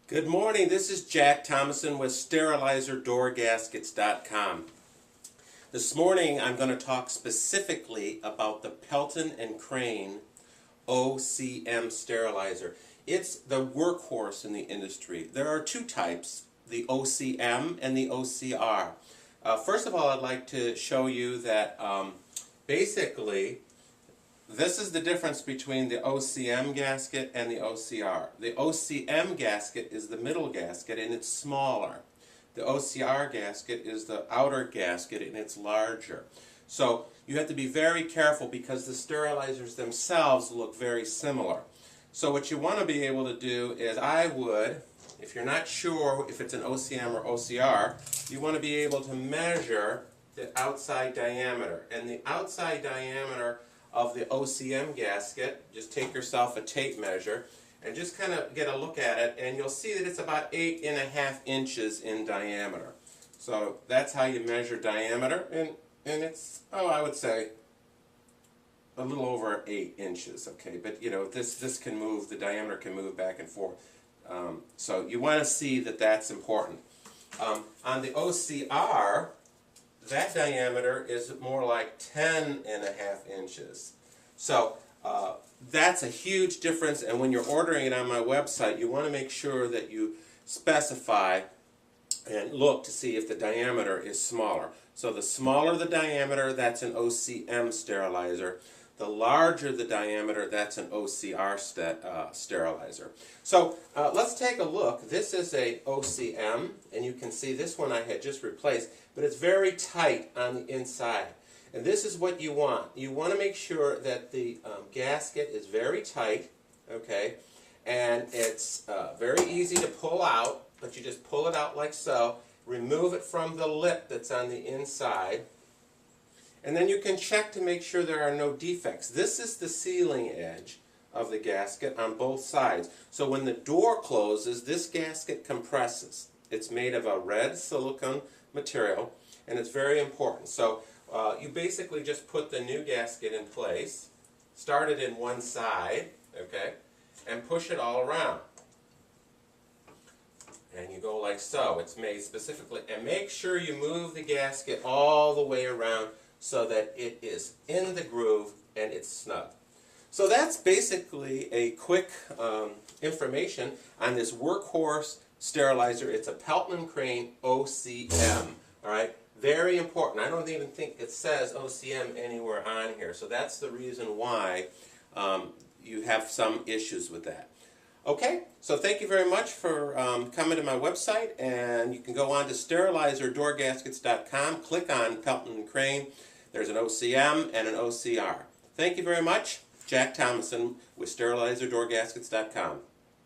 Good morning, this is Jack Thomason with SterilizerDoorGaskets.com. This morning I'm going to talk specifically about the Pelton & Crane OCM sterilizer. It's the workhorse in the industry. There are two types, the OCM and the OCR. First of all, I'd like to show you that basically this is the difference between the OCM gasket and the OCR. The OCM gasket is the middle gasket and it's smaller. The OCR gasket is the outer gasket and it's larger. So you have to be very careful because the sterilizers themselves look very similar. So what you want to be able to do is if you're not sure if it's an OCM or OCR, you want to be able to measure the outside diameter. And the outside diameter of the OCM gasket, just take yourself a tape measure and just kind of get a look at it, and you'll see that it's about 8.5 inches in diameter. So that's how you measure diameter, and it's, I would say a little over 8 inches, okay? But you know, this can move, the diameter can move back and forth. So you want to see that that's important. On the OCR, that diameter is more like 10.5 inches. So that's a huge difference, and when you're ordering it on my website, you want to make sure that you specify and look to see if the diameter is smaller. So the smaller the diameter, that's an OCM sterilizer. The larger the diameter, that's an OCR sterilizer. So let's take a look. This is a OCM, and you can see this one I had just replaced, but it's very tight on the inside. And this is what you want. You want to make sure that the gasket is very tight, okay, and it's very easy to pull out, but you just pull it out like so, remove it from the lip that's on the inside, and then you can check to make sure there are no defects. This is the sealing edge of the gasket on both sides. So when the door closes, this gasket compresses. It's made of a red silicone material, and it's very important. So you basically just put the new gasket in place, start it in one side, okay, and push it all around. And you go like so. It's made specifically. And make sure you move the gasket all the way around so that it is in the groove and it's snug. So that's basically a quick information on this workhorse sterilizer. It's a Pelton & Crane OCM. All right, very important. I don't even think it says OCM anywhere on here. So that's the reason why you have some issues with that. Okay, so thank you very much for coming to my website, and you can go on to SterilizerDoorGaskets.com, click on Pelton & Crane. There's an OCM and an OCR. Thank you very much. Jack Thomason with SterilizerDoorGaskets.com.